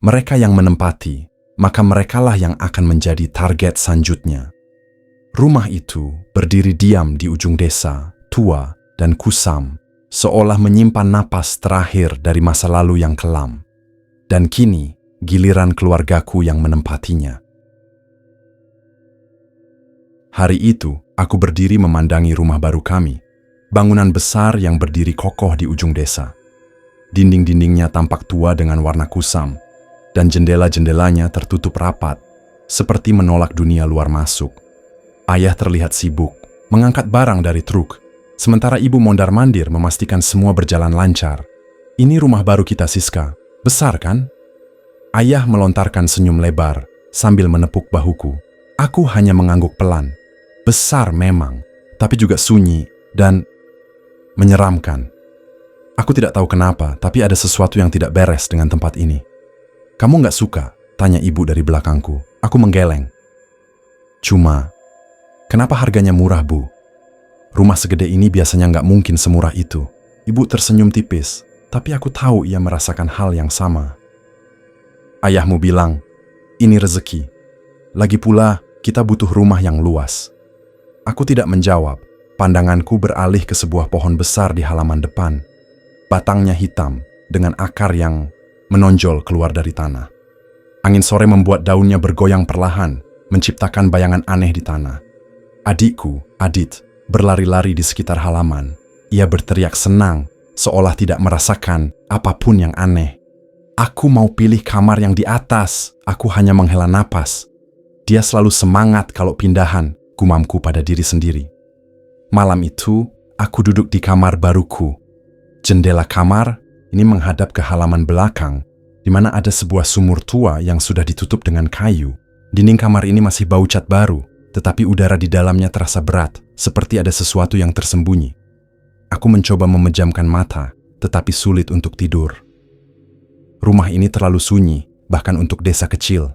mereka yang menempati, maka merekalah yang akan menjadi target selanjutnya. Rumah itu berdiri diam di ujung desa, tua dan kusam, seolah menyimpan napas terakhir dari masa lalu yang kelam. Dan kini, giliran keluargaku yang menempatinya. Hari itu, aku berdiri memandangi rumah baru kami, bangunan besar yang berdiri kokoh di ujung desa. Dinding-dindingnya tampak tua dengan warna kusam, dan jendela-jendelanya tertutup rapat, seperti menolak dunia luar masuk. Ayah terlihat sibuk, mengangkat barang dari truk, sementara ibu mondar-mandir memastikan semua berjalan lancar. Ini rumah baru kita, Siska. Besar kan? Ayah melontarkan senyum lebar sambil menepuk bahuku. Aku hanya mengangguk pelan. Besar memang, tapi juga sunyi dan menyeramkan. Aku tidak tahu kenapa, tapi ada sesuatu yang tidak beres dengan tempat ini. Kamu nggak suka? Tanya ibu dari belakangku. Aku menggeleng. Cuma, kenapa harganya murah, Bu? Rumah segede ini biasanya nggak mungkin semurah itu. Ibu tersenyum tipis, tapi aku tahu ia merasakan hal yang sama. Ayahmu bilang, ini rezeki. Lagi pula, kita butuh rumah yang luas. Aku tidak menjawab. Pandanganku beralih ke sebuah pohon besar di halaman depan. Batangnya hitam, dengan akar yang menonjol keluar dari tanah. Angin sore membuat daunnya bergoyang perlahan, menciptakan bayangan aneh di tanah. Adikku, Adit, berlari-lari di sekitar halaman. Ia berteriak senang, seolah tidak merasakan apapun yang aneh. Aku mau pilih kamar yang di atas. Aku hanya menghela napas. Dia selalu semangat kalau pindahan, gumamku pada diri sendiri. Malam itu, aku duduk di kamar baruku. Jendela kamar ini menghadap ke halaman belakang, di mana ada sebuah sumur tua yang sudah ditutup dengan kayu. Dinding kamar ini masih bau cat baru, tetapi udara di dalamnya terasa berat, seperti ada sesuatu yang tersembunyi. Aku mencoba memejamkan mata, tetapi sulit untuk tidur. Rumah ini terlalu sunyi, bahkan untuk desa kecil.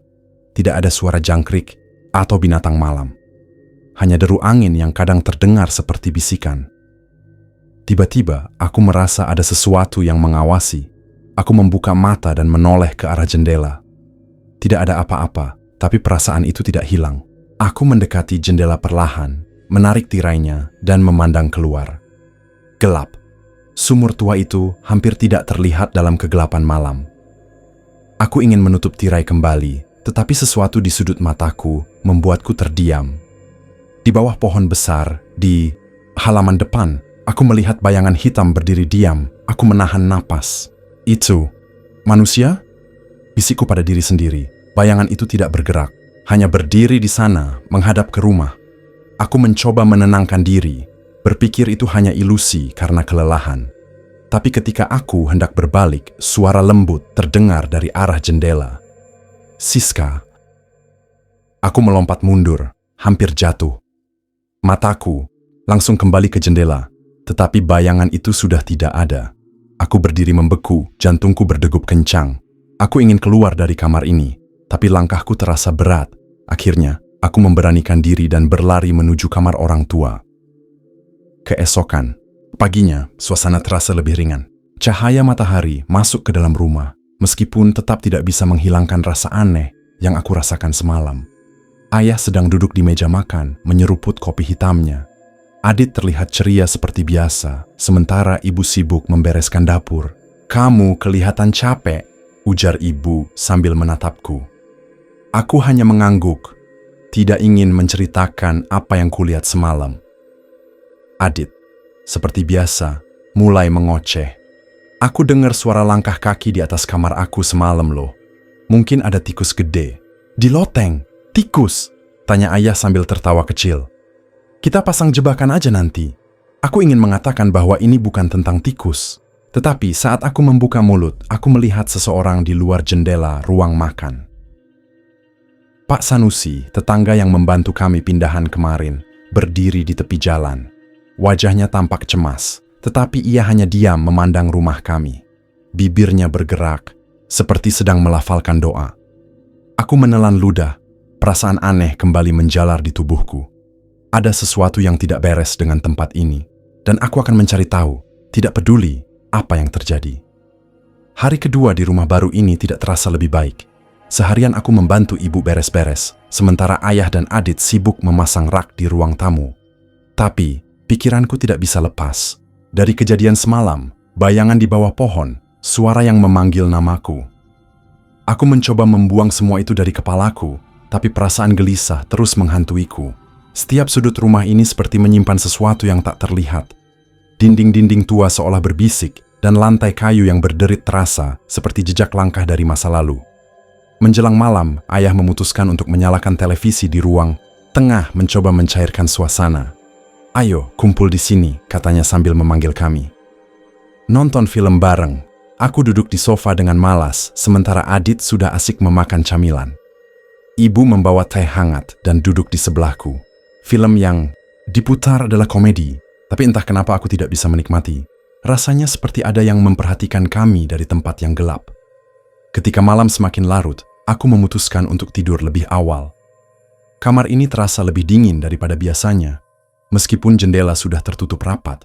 Tidak ada suara jangkrik atau binatang malam. Hanya deru angin yang kadang terdengar seperti bisikan. Tiba-tiba, aku merasa ada sesuatu yang mengawasi. Aku membuka mata dan menoleh ke arah jendela. Tidak ada apa-apa, tapi perasaan itu tidak hilang. Aku mendekati jendela perlahan, menarik tirainya, dan memandang keluar. Gelap. Sumur tua itu hampir tidak terlihat dalam kegelapan malam. Aku ingin menutup tirai kembali, tetapi sesuatu di sudut mataku membuatku terdiam. Di bawah pohon besar, di halaman depan, aku melihat bayangan hitam berdiri diam. Aku menahan napas. Itu manusia? Bisikku pada diri sendiri. Bayangan itu tidak bergerak, hanya berdiri di sana, menghadap ke rumah. Aku mencoba menenangkan diri, berpikir itu hanya ilusi karena kelelahan. Tapi ketika aku hendak berbalik, suara lembut terdengar dari arah jendela. Siska. Aku melompat mundur, hampir jatuh. Mataku langsung kembali ke jendela, tetapi bayangan itu sudah tidak ada. Aku berdiri membeku, jantungku berdegup kencang. Aku ingin keluar dari kamar ini, tapi langkahku terasa berat. Akhirnya, aku memberanikan diri dan berlari menuju kamar orang tua. Keesokan, paginya, suasana terasa lebih ringan. Cahaya matahari masuk ke dalam rumah, meskipun tetap tidak bisa menghilangkan rasa aneh yang aku rasakan semalam. Ayah sedang duduk di meja makan, menyeruput kopi hitamnya. Adit terlihat ceria seperti biasa, sementara ibu sibuk membereskan dapur. Kamu kelihatan capek, ujar ibu sambil menatapku. Aku hanya mengangguk, tidak ingin menceritakan apa yang kulihat semalam. Adit, seperti biasa, mulai mengoceh. Aku dengar suara langkah kaki di atas kamar aku semalam loh. Mungkin ada tikus gede. Di loteng. Tikus, tanya ayah sambil tertawa kecil. Kita pasang jebakan aja nanti. Aku ingin mengatakan bahwa ini bukan tentang tikus. Tetapi saat aku membuka mulut, aku melihat seseorang di luar jendela ruang makan. Pak Sanusi, tetangga yang membantu kami pindahan kemarin, berdiri di tepi jalan. Wajahnya tampak cemas, tetapi ia hanya diam memandang rumah kami. Bibirnya bergerak, seperti sedang melafalkan doa. Aku menelan ludah. Perasaan aneh kembali menjalar di tubuhku. Ada sesuatu yang tidak beres dengan tempat ini, dan aku akan mencari tahu, tidak peduli apa yang terjadi. Hari kedua di rumah baru ini tidak terasa lebih baik. Seharian aku membantu ibu beres-beres, sementara ayah dan Adit sibuk memasang rak di ruang tamu. Tapi, pikiranku tidak bisa lepas. Dari kejadian semalam, bayangan di bawah pohon, suara yang memanggil namaku. Aku mencoba membuang semua itu dari kepalaku, tapi perasaan gelisah terus menghantuiku. Setiap sudut rumah ini seperti menyimpan sesuatu yang tak terlihat. Dinding-dinding tua seolah berbisik, dan lantai kayu yang berderit terasa seperti jejak langkah dari masa lalu. Menjelang malam, ayah memutuskan untuk menyalakan televisi di ruang tengah mencoba mencairkan suasana. "Ayo, kumpul di sini," katanya sambil memanggil kami. Nonton film bareng. Aku duduk di sofa dengan malas, sementara Adit sudah asik memakan camilan. Ibu membawa teh hangat dan duduk di sebelahku. Film yang diputar adalah komedi, tapi entah kenapa aku tidak bisa menikmati. Rasanya seperti ada yang memperhatikan kami dari tempat yang gelap. Ketika malam semakin larut, aku memutuskan untuk tidur lebih awal. Kamar ini terasa lebih dingin daripada biasanya, meskipun jendela sudah tertutup rapat.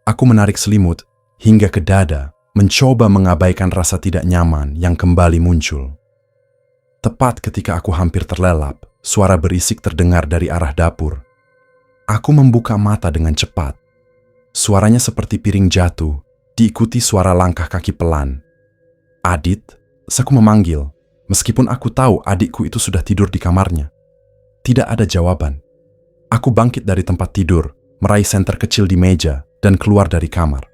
Aku menarik selimut hingga ke dada, mencoba mengabaikan rasa tidak nyaman yang kembali muncul. Tepat ketika aku hampir terlelap, suara berisik terdengar dari arah dapur. Aku membuka mata dengan cepat. Suaranya seperti piring jatuh, diikuti suara langkah kaki pelan. "Adit," aku memanggil, meskipun aku tahu adikku itu sudah tidur di kamarnya. Tidak ada jawaban. Aku bangkit dari tempat tidur, meraih senter kecil di meja, dan keluar dari kamar.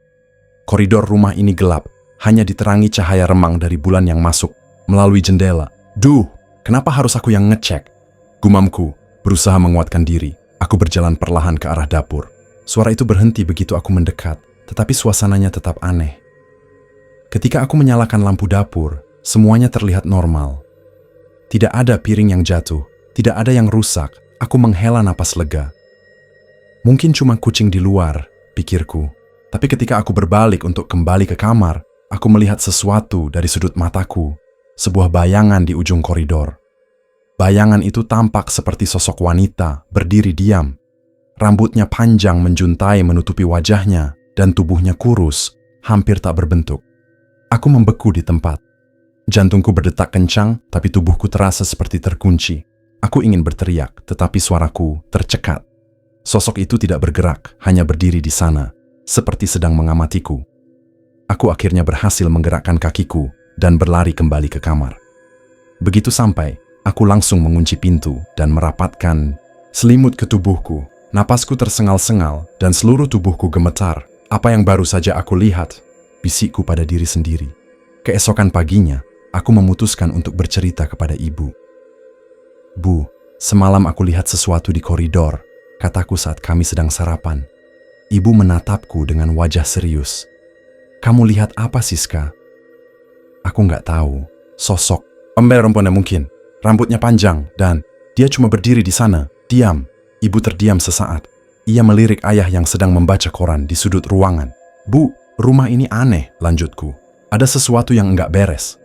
Koridor rumah ini gelap, hanya diterangi cahaya remang dari bulan yang masuk melalui jendela. "Duh, kenapa harus aku yang ngecek?" Gumamku, berusaha menguatkan diri. Aku berjalan perlahan ke arah dapur. Suara itu berhenti begitu aku mendekat, tetapi suasananya tetap aneh. Ketika aku menyalakan lampu dapur, semuanya terlihat normal. Tidak ada piring yang jatuh, tidak ada yang rusak. Aku menghela napas lega. Mungkin cuma kucing di luar, pikirku. Tapi ketika aku berbalik untuk kembali ke kamar, aku melihat sesuatu dari sudut mataku. Sebuah bayangan di ujung koridor. Bayangan itu tampak seperti sosok wanita berdiri diam. Rambutnya panjang menjuntai menutupi wajahnya, dan tubuhnya kurus, hampir tak berbentuk. Aku membeku di tempat. Jantungku berdetak kencang, tapi tubuhku terasa seperti terkunci. Aku ingin berteriak, tetapi suaraku tercekat. Sosok itu tidak bergerak, hanya berdiri di sana, seperti sedang mengamatiku. Aku akhirnya berhasil menggerakkan kakiku dan berlari kembali ke kamar. Begitu sampai, aku langsung mengunci pintu dan merapatkan selimut ke tubuhku. Napasku tersengal-sengal dan seluruh tubuhku gemetar. "Apa yang baru saja aku lihat?" bisikku pada diri sendiri. Keesokan paginya, aku memutuskan untuk bercerita kepada ibu. "Bu, semalam aku lihat sesuatu di koridor," kataku saat kami sedang sarapan. Ibu menatapku dengan wajah serius. "Kamu lihat apa, Siska?" Aku nggak tahu. Sosok perempuan mungkin. Rambutnya panjang dan dia cuma berdiri di sana, diam. Ibu terdiam sesaat. Ia melirik ayah yang sedang membaca koran di sudut ruangan. "Bu, rumah ini aneh," lanjutku. "Ada sesuatu yang enggak beres."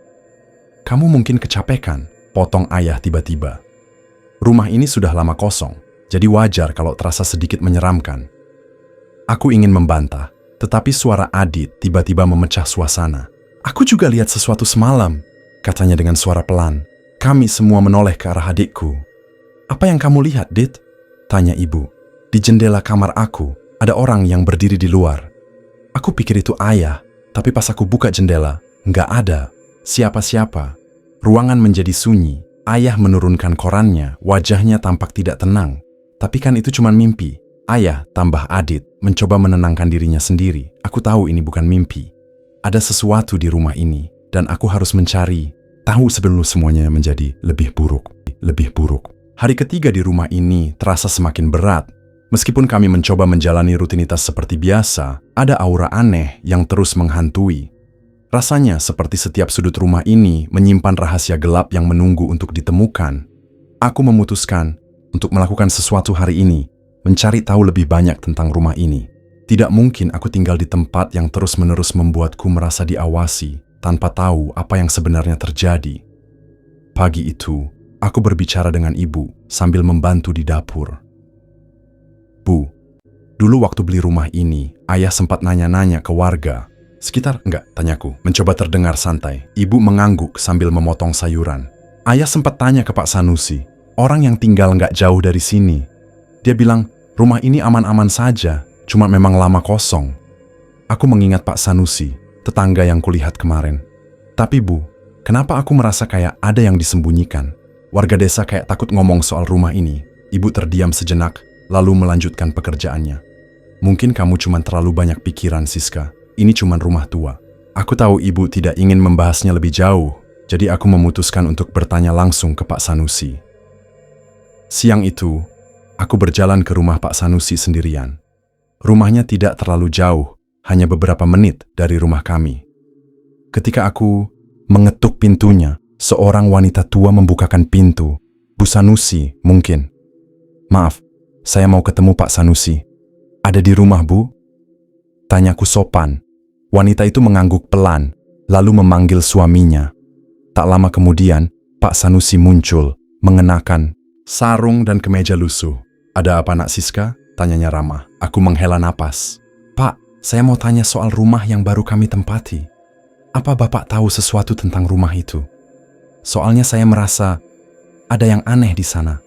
"Kamu mungkin kecapekan," potong ayah tiba-tiba. Rumah ini sudah lama kosong, jadi wajar kalau terasa sedikit menyeramkan. Aku ingin membantah, tetapi suara Adit tiba-tiba memecah suasana. "Aku juga lihat sesuatu semalam," katanya dengan suara pelan. Kami semua menoleh ke arah adikku. "Apa yang kamu lihat, Dit?" tanya ibu. "Di jendela kamar aku, ada orang yang berdiri di luar." Aku pikir itu ayah, tapi pas aku buka jendela, nggak ada siapa-siapa. Ruangan menjadi sunyi. Ayah menurunkan korannya, wajahnya tampak tidak tenang. Tapi kan itu cuma mimpi. Ayah, tambah Adit, mencoba menenangkan dirinya sendiri. Aku tahu ini bukan mimpi. Ada sesuatu di rumah ini, dan aku harus mencari tahu sebelum semuanya menjadi lebih buruk. Hari ketiga di rumah ini terasa semakin berat. Meskipun kami mencoba menjalani rutinitas seperti biasa, ada aura aneh yang terus menghantui. Rasanya seperti setiap sudut rumah ini menyimpan rahasia gelap yang menunggu untuk ditemukan. Aku memutuskan untuk melakukan sesuatu hari ini, mencari tahu lebih banyak tentang rumah ini. Tidak mungkin aku tinggal di tempat yang terus-menerus membuatku merasa diawasi, tanpa tahu apa yang sebenarnya terjadi. Pagi itu, aku berbicara dengan ibu sambil membantu di dapur. "Bu, dulu waktu beli rumah ini, ayah sempat nanya-nanya ke warga. Sekitar enggak, tanyaku, mencoba terdengar santai. Ibu mengangguk sambil memotong sayuran. Ayah sempat tanya ke Pak Sanusi, orang yang tinggal enggak jauh dari sini. Dia bilang, rumah ini aman-aman saja, cuma memang lama kosong. Aku mengingat Pak Sanusi, tetangga yang kulihat kemarin. Tapi Bu, kenapa aku merasa kayak ada yang disembunyikan? Warga desa kayak takut ngomong soal rumah ini. Ibu terdiam sejenak, lalu melanjutkan pekerjaannya. Mungkin kamu cuma terlalu banyak pikiran, Siska. Ini cuma rumah tua. Aku tahu ibu tidak ingin membahasnya lebih jauh, jadi aku memutuskan untuk bertanya langsung ke Pak Sanusi. Siang itu, aku berjalan ke rumah Pak Sanusi sendirian. Rumahnya tidak terlalu jauh, hanya beberapa menit dari rumah kami. Ketika aku mengetuk pintunya, seorang wanita tua membukakan pintu. Bu Sanusi, mungkin. Maaf, saya mau ketemu Pak Sanusi. Ada di rumah, Bu? Tanyaku sopan. Wanita itu mengangguk pelan, lalu memanggil suaminya. Tak lama kemudian, Pak Sanusi muncul, mengenakan sarung dan kemeja lusuh. Ada apa, Nak Siska? Tanyanya ramah. Aku menghela napas. Pak, saya mau tanya soal rumah yang baru kami tempati. Apa Bapak tahu sesuatu tentang rumah itu? Soalnya saya merasa ada yang aneh di sana.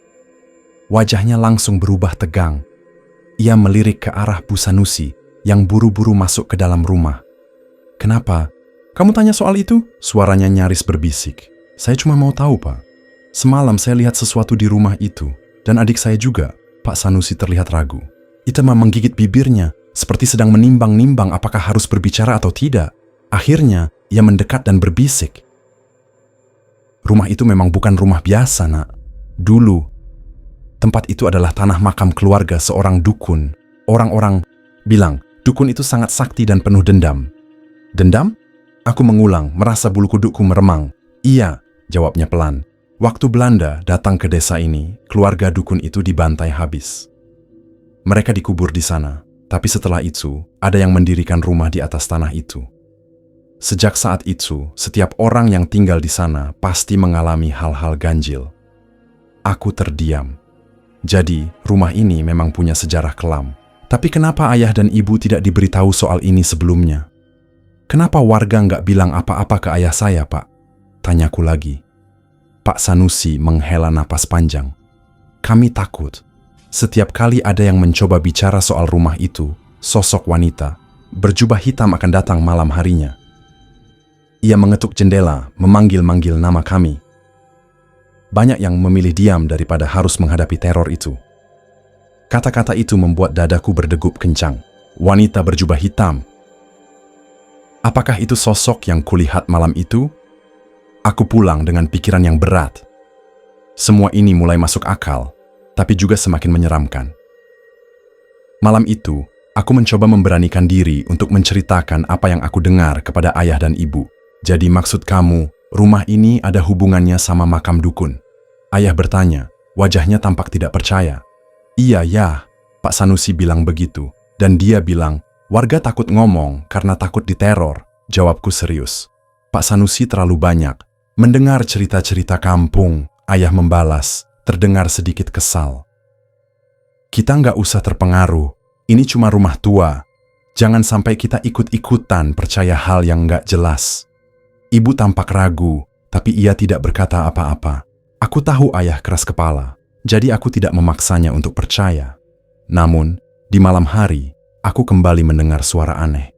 Wajahnya langsung berubah tegang. Ia melirik ke arah Bu Sanusi yang buru-buru masuk ke dalam rumah. Kenapa? Kamu tanya soal itu? Suaranya nyaris berbisik. Saya cuma mau tahu, Pak. Semalam saya lihat sesuatu di rumah itu, dan adik saya juga. Pak Sanusi terlihat ragu. Itema menggigit bibirnya, seperti sedang menimbang-nimbang apakah harus berbicara atau tidak. Akhirnya, ia mendekat dan berbisik. Rumah itu memang bukan rumah biasa, Nak. Dulu, tempat itu adalah tanah makam keluarga seorang dukun. Orang-orang bilang, dukun itu sangat sakti dan penuh dendam. Dendam? Aku mengulang, merasa bulu kudukku meremang. Iya, jawabnya pelan. Waktu Belanda datang ke desa ini, keluarga dukun itu dibantai habis. Mereka dikubur di sana, tapi setelah itu, ada yang mendirikan rumah di atas tanah itu. Sejak saat itu, setiap orang yang tinggal di sana pasti mengalami hal-hal ganjil. Aku terdiam. Jadi, rumah ini memang punya sejarah kelam. Tapi kenapa ayah dan ibu tidak diberitahu soal ini sebelumnya? Kenapa warga nggak bilang apa-apa ke ayah saya, Pak? Tanyaku lagi. Pak Sanusi menghela napas panjang. Kami takut. Setiap kali ada yang mencoba bicara soal rumah itu, sosok wanita berjubah hitam akan datang malam harinya. Ia mengetuk jendela, memanggil-manggil nama kami. Banyak yang memilih diam daripada harus menghadapi teror itu. Kata-kata itu membuat dadaku berdegup kencang. Wanita berjubah hitam. Apakah itu sosok yang kulihat malam itu? Aku pulang dengan pikiran yang berat. Semua ini mulai masuk akal, tapi juga semakin menyeramkan. Malam itu, aku mencoba memberanikan diri untuk menceritakan apa yang aku dengar kepada ayah dan ibu. Jadi maksud kamu, rumah ini ada hubungannya sama makam dukun? Ayah bertanya, wajahnya tampak tidak percaya. Iya, ya, Pak Sanusi bilang begitu. Dan dia bilang, warga takut ngomong karena takut diteror. Jawabku serius. Pak Sanusi terlalu banyak mendengar cerita-cerita kampung. Ayah membalas, terdengar sedikit kesal. Kita nggak usah terpengaruh, ini cuma rumah tua. Jangan sampai kita ikut-ikutan percaya hal yang nggak jelas. Ibu tampak ragu, tapi ia tidak berkata apa-apa. Aku tahu ayah keras kepala, jadi aku tidak memaksanya untuk percaya. Namun, di malam hari, aku kembali mendengar suara aneh.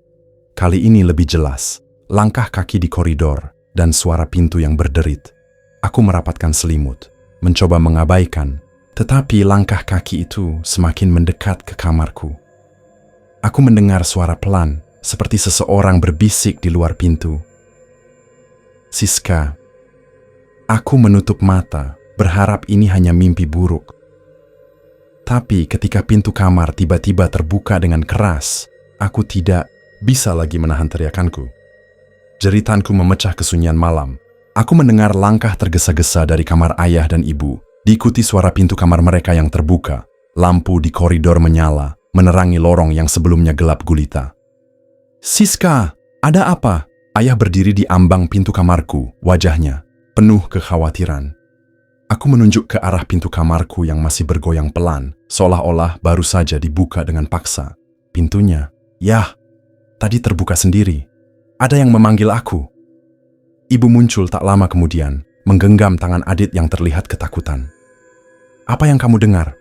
Kali ini lebih jelas, langkah kaki di koridor dan suara pintu yang berderit. Aku merapatkan selimut, mencoba mengabaikan, tetapi langkah kaki itu semakin mendekat ke kamarku. Aku mendengar suara pelan, seperti seseorang berbisik di luar pintu. Siska, aku menutup mata, berharap ini hanya mimpi buruk. Tapi ketika pintu kamar tiba-tiba terbuka dengan keras, aku tidak bisa lagi menahan teriakanku. Jeritanku memecah kesunyian malam. Aku mendengar langkah tergesa-gesa dari kamar ayah dan ibu, diikuti suara pintu kamar mereka yang terbuka. Lampu di koridor menyala, menerangi lorong yang sebelumnya gelap gulita. Siska, ada apa? Ayah berdiri di ambang pintu kamarku, wajahnya penuh kekhawatiran. Aku menunjuk ke arah pintu kamarku yang masih bergoyang pelan, seolah-olah baru saja dibuka dengan paksa. Pintunya, yah, tadi terbuka sendiri. Ada yang memanggil aku. Ibu muncul tak lama kemudian, menggenggam tangan Adit yang terlihat ketakutan. "Apa yang kamu dengar?"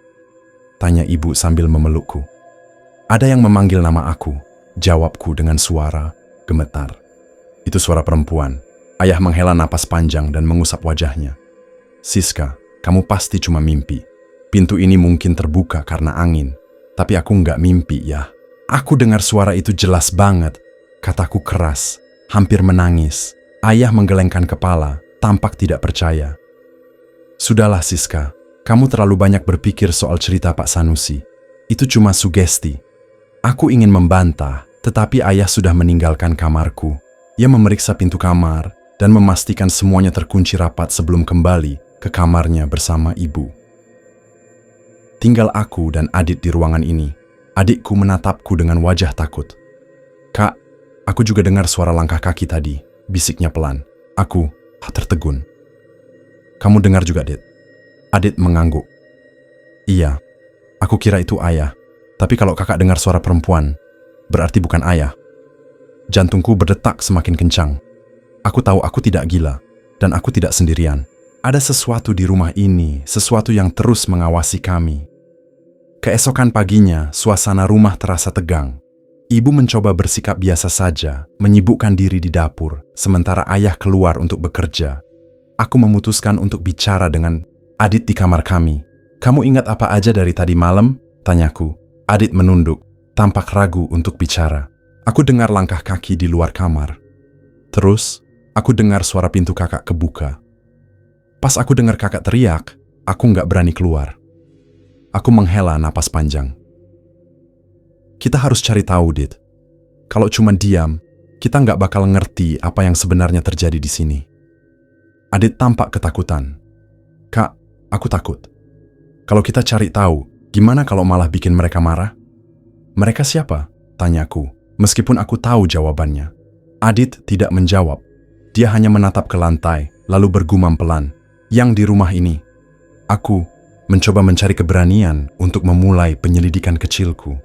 tanya ibu sambil memelukku. "Ada yang memanggil nama aku," jawabku dengan suara gemetar. Itu suara perempuan. Ayah menghela napas panjang dan mengusap wajahnya. "Siska, kamu pasti cuma mimpi. Pintu ini mungkin terbuka karena angin. Tapi aku nggak mimpi ya." Aku dengar suara itu jelas banget. Kataku keras, hampir menangis. Ayah menggelengkan kepala, tampak tidak percaya. "Sudahlah Siska, kamu terlalu banyak berpikir soal cerita Pak Sanusi. Itu cuma sugesti." Aku ingin membantah, tetapi ayah sudah meninggalkan kamarku. Ia memeriksa pintu kamar dan memastikan semuanya terkunci rapat sebelum kembali ke kamarnya bersama ibu. Tinggal aku dan Adit di ruangan ini. Adikku menatapku dengan wajah takut. "Kak, aku juga dengar suara langkah kaki tadi," bisiknya pelan. Aku tertegun. "Kamu dengar juga, Dit?" Adit mengangguk. "Iya, aku kira itu ayah. Tapi kalau kakak dengar suara perempuan, berarti bukan ayah." Jantungku berdetak semakin kencang. Aku tahu aku tidak gila, dan aku tidak sendirian. Ada sesuatu di rumah ini, sesuatu yang terus mengawasi kami. Keesokan paginya, suasana rumah terasa tegang. Ibu mencoba bersikap biasa saja, menyibukkan diri di dapur, sementara ayah keluar untuk bekerja. Aku memutuskan untuk bicara dengan Adit di kamar kami. "Kamu ingat apa aja dari tadi malam?" tanyaku. Adit menunduk, tampak ragu untuk bicara. Aku dengar langkah kaki di luar kamar. Terus, aku dengar suara pintu kakak kebuka. Pas aku dengar kakak teriak, aku nggak berani keluar. Aku menghela napas panjang. "Kita harus cari tahu, Dit. Kalau cuma diam, kita nggak bakal ngerti apa yang sebenarnya terjadi di sini." Adit tampak ketakutan. "Kak, aku takut. Kalau kita cari tahu, gimana kalau malah bikin mereka marah?" "Mereka siapa?" tanyaku, meskipun aku tahu jawabannya. Adit tidak menjawab. Dia hanya menatap ke lantai, lalu bergumam pelan, "Yang di rumah ini." Aku mencoba mencari keberanian untuk memulai penyelidikan kecilku.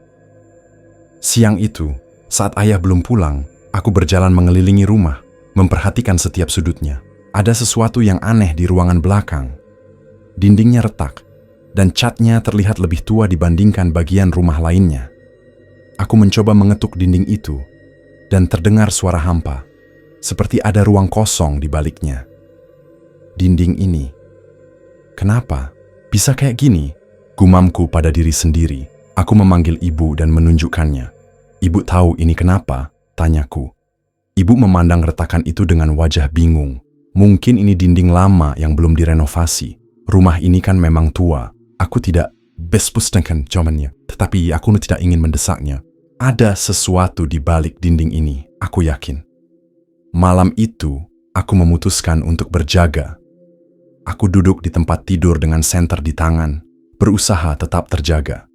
Siang itu, saat ayah belum pulang, aku berjalan mengelilingi rumah, memperhatikan setiap sudutnya. Ada sesuatu yang aneh di ruangan belakang. Dindingnya retak, dan catnya terlihat lebih tua dibandingkan bagian rumah lainnya. Aku mencoba mengetuk dinding itu, dan terdengar suara hampa, seperti ada ruang kosong di baliknya. Dinding ini, kenapa bisa kayak gini? Gumamku pada diri sendiri. Aku memanggil ibu dan menunjukkannya. "Ibu tahu ini kenapa?" tanyaku. Ibu memandang retakan itu dengan wajah bingung. Mungkin ini dinding lama yang belum direnovasi. Rumah ini kan memang tua. Aku tidak bespustengkan comannya, tetapi aku tidak ingin mendesaknya. Ada sesuatu di balik dinding ini, aku yakin. Malam itu, aku memutuskan untuk berjaga. Aku duduk di tempat tidur dengan senter di tangan, berusaha tetap terjaga.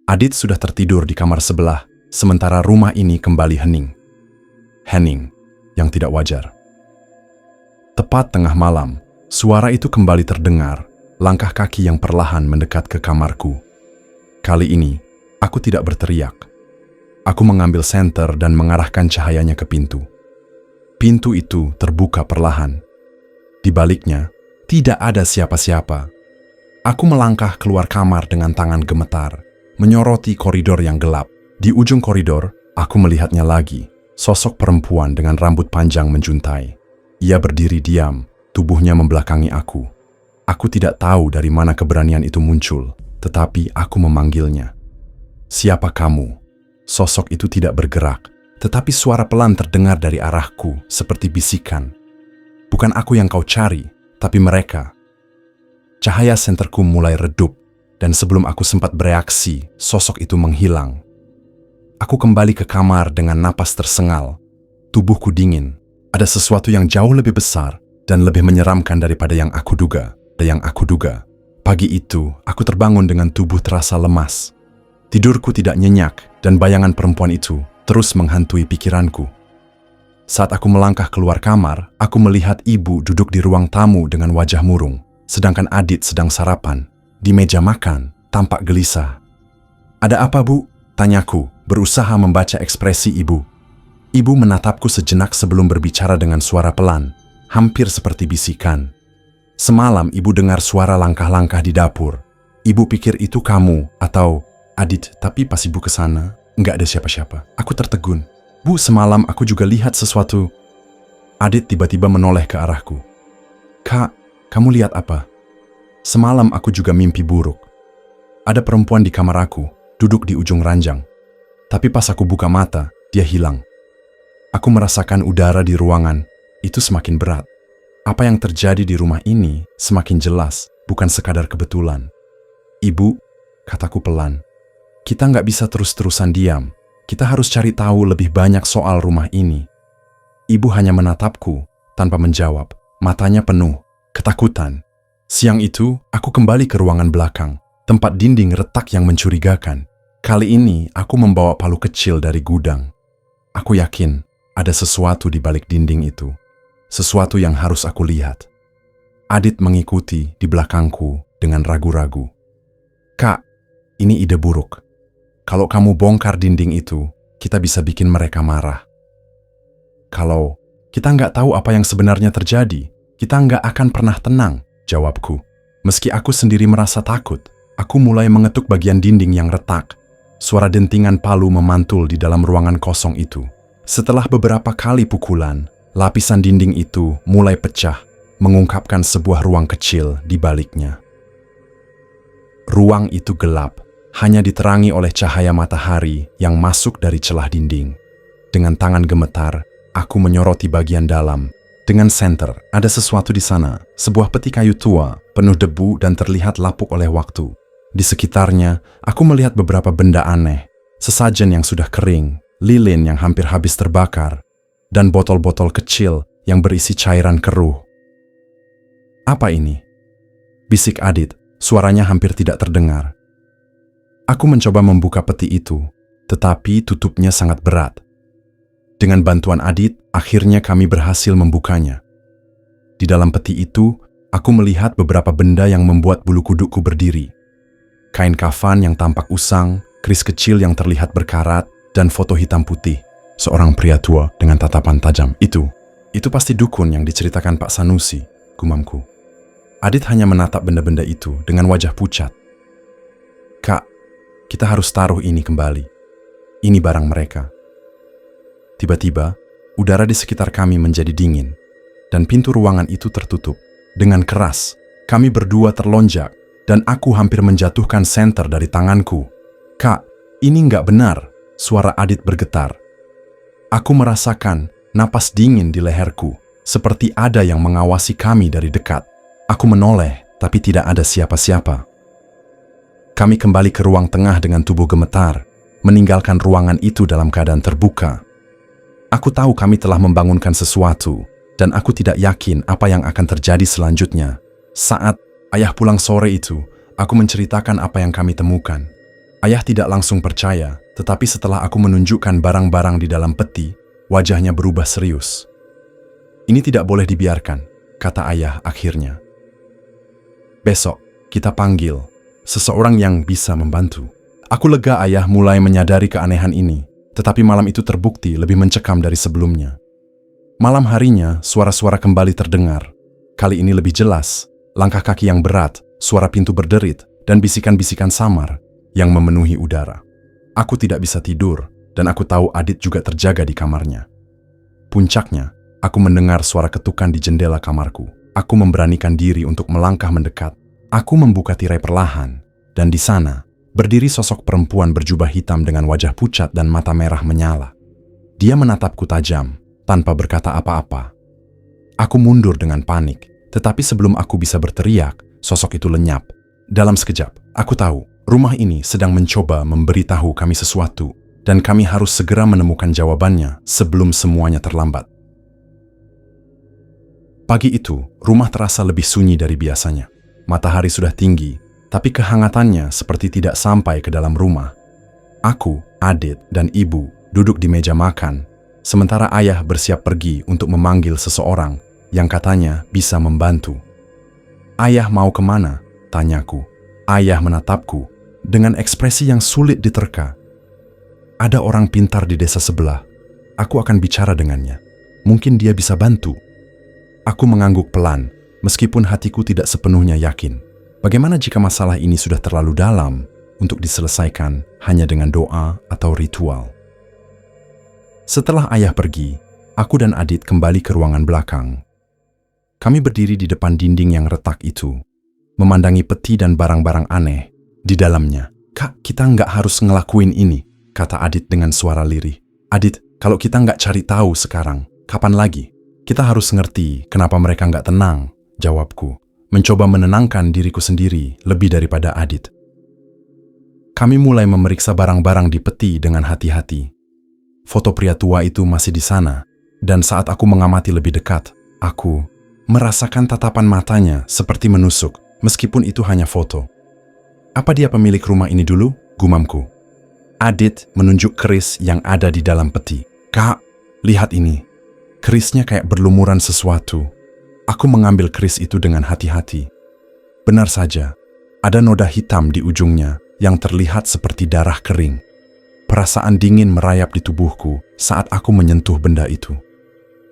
Adit sudah tertidur di kamar sebelah, sementara rumah ini kembali hening. Hening yang tidak wajar. Tepat tengah malam, suara itu kembali terdengar, langkah kaki yang perlahan mendekat ke kamarku. Kali ini, aku tidak berteriak. Aku mengambil senter dan mengarahkan cahayanya ke pintu. Pintu itu terbuka perlahan. Di baliknya, tidak ada siapa-siapa. Aku melangkah keluar kamar dengan tangan gemetar, menyoroti koridor yang gelap. Di ujung koridor, aku melihatnya lagi, sosok perempuan dengan rambut panjang menjuntai. Ia berdiri diam, tubuhnya membelakangi aku. Aku tidak tahu dari mana keberanian itu muncul, tetapi aku memanggilnya. "Siapa kamu?" Sosok itu tidak bergerak, tetapi suara pelan terdengar dari arahku, seperti bisikan. "Bukan aku yang kau cari, tapi mereka." Cahaya senterku mulai redup, dan sebelum aku sempat bereaksi, sosok itu menghilang. Aku kembali ke kamar dengan napas tersengal. Tubuhku dingin. Ada sesuatu yang jauh lebih besar dan lebih menyeramkan daripada yang aku duga. Pagi itu, aku terbangun dengan tubuh terasa lemas. Tidurku tidak nyenyak, dan bayangan perempuan itu terus menghantui pikiranku. Saat aku melangkah keluar kamar, aku melihat ibu duduk di ruang tamu dengan wajah murung, sedangkan Adit sedang sarapan. Di meja makan, tampak gelisah. "Ada apa, Bu?" tanyaku, berusaha membaca ekspresi ibu. Ibu menatapku sejenak sebelum berbicara dengan suara pelan, hampir seperti bisikan. Semalam ibu dengar suara langkah-langkah di dapur. Ibu pikir itu kamu atau Adit, tapi pas ibu ke sana, nggak ada siapa-siapa. Aku tertegun. Bu, semalam aku juga lihat sesuatu. Adit tiba-tiba menoleh ke arahku. Kak, kamu lihat apa? Semalam aku juga mimpi buruk. Ada perempuan di kamar aku, duduk di ujung ranjang. Tapi pas aku buka mata, dia hilang. Aku merasakan udara di ruangan, itu semakin berat. Apa yang terjadi di rumah ini semakin jelas, bukan sekadar kebetulan. Ibu, kataku pelan, kita nggak bisa terus-terusan diam. Kita harus cari tahu lebih banyak soal rumah ini. Ibu hanya menatapku, tanpa menjawab, matanya penuh ketakutan. Siang itu, aku kembali ke ruangan belakang, tempat dinding retak yang mencurigakan. Kali ini, aku membawa palu kecil dari gudang. Aku yakin, ada sesuatu di balik dinding itu. Sesuatu yang harus aku lihat. Adit mengikuti di belakangku dengan ragu-ragu. Kak, ini ide buruk. Kalau kamu bongkar dinding itu, kita bisa bikin mereka marah. Kalau kita nggak tahu apa yang sebenarnya terjadi, kita nggak akan pernah tenang, jawabku. Meski aku sendiri merasa takut, aku mulai mengetuk bagian dinding yang retak. Suara dentingan palu memantul di dalam ruangan kosong itu. Setelah beberapa kali pukulan, lapisan dinding itu mulai pecah, mengungkapkan sebuah ruang kecil di baliknya. Ruang itu gelap, hanya diterangi oleh cahaya matahari yang masuk dari celah dinding. Dengan tangan gemetar, aku menyoroti bagian dalam. Dengan senter, ada sesuatu di sana, sebuah peti kayu tua, penuh debu dan terlihat lapuk oleh waktu. Di sekitarnya, aku melihat beberapa benda aneh, sesajen yang sudah kering, lilin yang hampir habis terbakar, dan botol-botol kecil yang berisi cairan keruh. Apa ini? Bisik Adit, suaranya hampir tidak terdengar. Aku mencoba membuka peti itu, tetapi tutupnya sangat berat. Dengan bantuan Adit, akhirnya kami berhasil membukanya. Di dalam peti itu, aku melihat beberapa benda yang membuat bulu kudukku berdiri. Kain kafan yang tampak usang, keris kecil yang terlihat berkarat, dan foto hitam putih. Seorang pria tua dengan tatapan tajam. Itu pasti dukun yang diceritakan Pak Sanusi, gumamku. Adit hanya menatap benda-benda itu dengan wajah pucat. Kak, kita harus taruh ini kembali. Ini barang mereka. Tiba-tiba, udara di sekitar kami menjadi dingin, dan pintu ruangan itu tertutup. Dengan keras, kami berdua terlonjak, dan aku hampir menjatuhkan senter dari tanganku. Kak, ini nggak benar. Suara Adit bergetar. Aku merasakan napas dingin di leherku, seperti ada yang mengawasi kami dari dekat. Aku menoleh, tapi tidak ada siapa-siapa. Kami kembali ke ruang tengah dengan tubuh gemetar, meninggalkan ruangan itu dalam keadaan terbuka. Aku tahu kami telah membangunkan sesuatu, dan aku tidak yakin apa yang akan terjadi selanjutnya. Saat ayah pulang sore itu, aku menceritakan apa yang kami temukan. Ayah tidak langsung percaya, tetapi setelah aku menunjukkan barang-barang di dalam peti, wajahnya berubah serius. Ini tidak boleh dibiarkan, kata ayah akhirnya. Besok, kita panggil seseorang yang bisa membantu. Aku lega ayah mulai menyadari keanehan ini, tetapi malam itu terbukti lebih mencekam dari sebelumnya. Malam harinya, suara-suara kembali terdengar. Kali ini lebih jelas, langkah kaki yang berat, suara pintu berderit, dan bisikan-bisikan samar yang memenuhi udara. Aku tidak bisa tidur, dan aku tahu Adit juga terjaga di kamarnya. Puncaknya, aku mendengar suara ketukan di jendela kamarku. Aku memberanikan diri untuk melangkah mendekat. Aku membuka tirai perlahan, dan di sana, berdiri sosok perempuan berjubah hitam dengan wajah pucat dan mata merah menyala. Dia menatapku tajam, tanpa berkata apa-apa. Aku mundur dengan panik, tetapi sebelum aku bisa berteriak, sosok itu lenyap. Dalam sekejap, aku tahu, rumah ini sedang mencoba memberitahu kami sesuatu, dan kami harus segera menemukan jawabannya sebelum semuanya terlambat. Pagi itu, rumah terasa lebih sunyi dari biasanya. Matahari sudah tinggi, tapi kehangatannya seperti tidak sampai ke dalam rumah. Aku, Adit, dan ibu duduk di meja makan, sementara ayah bersiap pergi untuk memanggil seseorang yang katanya bisa membantu. Ayah mau kemana? Tanyaku. Ayah menatapku dengan ekspresi yang sulit diterka. Ada orang pintar di desa sebelah. Aku akan bicara dengannya. Mungkin dia bisa bantu. Aku mengangguk pelan, meskipun hatiku tidak sepenuhnya yakin. Bagaimana jika masalah ini sudah terlalu dalam untuk diselesaikan hanya dengan doa atau ritual? Setelah ayah pergi, aku dan Adit kembali ke ruangan belakang. Kami berdiri di depan dinding yang retak itu, memandangi peti dan barang-barang aneh di dalamnya. Kak, kita nggak harus ngelakuin ini, kata Adit dengan suara lirih. Adit, kalau kita nggak cari tahu sekarang, kapan lagi? Kita harus ngerti kenapa mereka nggak tenang, jawabku, mencoba menenangkan diriku sendiri lebih daripada Adit. Kami mulai memeriksa barang-barang di peti dengan hati-hati. Foto pria tua itu masih di sana, dan saat aku mengamati lebih dekat, aku merasakan tatapan matanya seperti menusuk, meskipun itu hanya foto. Apa dia pemilik rumah ini dulu? Gumamku. Adit menunjuk keris yang ada di dalam peti. Kak, lihat ini. Kerisnya kayak berlumuran sesuatu. Aku mengambil keris itu dengan hati-hati. Benar saja, ada noda hitam di ujungnya yang terlihat seperti darah kering. Perasaan dingin merayap di tubuhku saat aku menyentuh benda itu.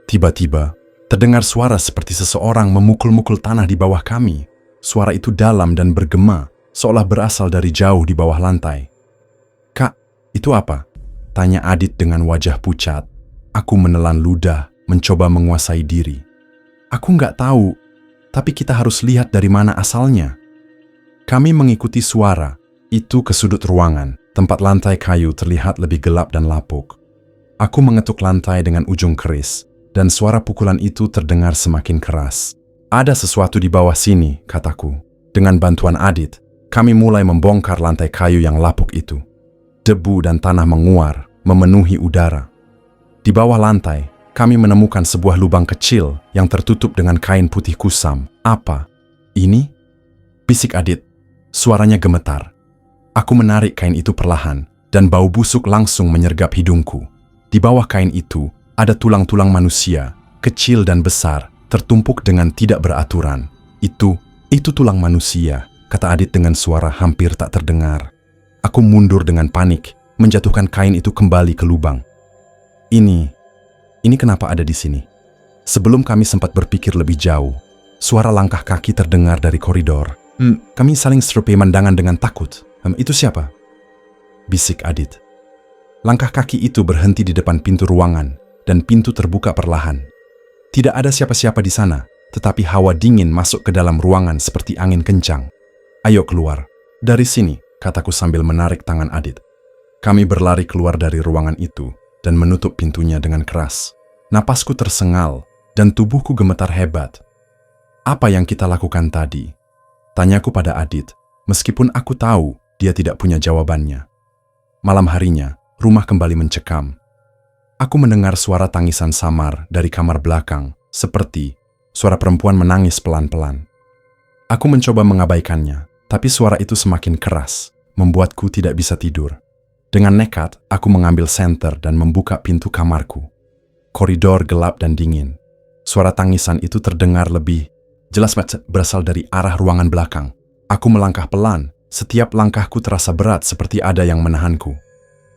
Tiba-tiba, terdengar suara seperti seseorang memukul-mukul tanah di bawah kami. Suara itu dalam dan bergema, seolah berasal dari jauh di bawah lantai. Kak, itu apa? Tanya Adit dengan wajah pucat. Aku menelan ludah, mencoba menguasai diri. Aku nggak tahu, tapi kita harus lihat dari mana asalnya. Kami mengikuti suara itu ke sudut ruangan. Tempat lantai kayu terlihat lebih gelap dan lapuk. Aku mengetuk lantai dengan ujung keris, dan suara pukulan itu terdengar semakin keras. Ada sesuatu di bawah sini, kataku. Dengan bantuan Adit, kami mulai membongkar lantai kayu yang lapuk itu. Debu dan tanah menguar, memenuhi udara. Di bawah lantai, kami menemukan sebuah lubang kecil yang tertutup dengan kain putih kusam. Apa? Ini? Bisik Adit. Suaranya gemetar. Aku menarik kain itu perlahan, dan bau busuk langsung menyergap hidungku. Di bawah kain itu, ada tulang-tulang manusia, kecil dan besar, tertumpuk dengan tidak beraturan. Itu tulang manusia, kata Adit dengan suara hampir tak terdengar. Aku mundur dengan panik, menjatuhkan kain itu kembali ke lubang. Ini kenapa ada di sini? Sebelum kami sempat berpikir lebih jauh, suara langkah kaki terdengar dari koridor. Kami saling serpi pandangan dengan takut. Itu siapa? Bisik Adit. Langkah kaki itu berhenti di depan pintu ruangan, dan pintu terbuka perlahan. Tidak ada siapa-siapa di sana, tetapi hawa dingin masuk ke dalam ruangan seperti angin kencang. Ayo keluar. Dari sini, kataku sambil menarik tangan Adit. Kami berlari keluar dari ruangan itu, dan menutup pintunya dengan keras. Napasku tersengal, dan tubuhku gemetar hebat. Apa yang kita lakukan tadi? Tanyaku pada Adit, meskipun aku tahu dia tidak punya jawabannya. Malam harinya, rumah kembali mencekam. Aku mendengar suara tangisan samar dari kamar belakang, seperti suara perempuan menangis pelan-pelan. Aku mencoba mengabaikannya, tapi suara itu semakin keras, membuatku tidak bisa tidur. Dengan nekat, aku mengambil senter dan membuka pintu kamarku. Koridor gelap dan dingin. Suara tangisan itu terdengar lebih jelas berasal dari arah ruangan belakang. Aku melangkah pelan. Setiap langkahku terasa berat seperti ada yang menahanku.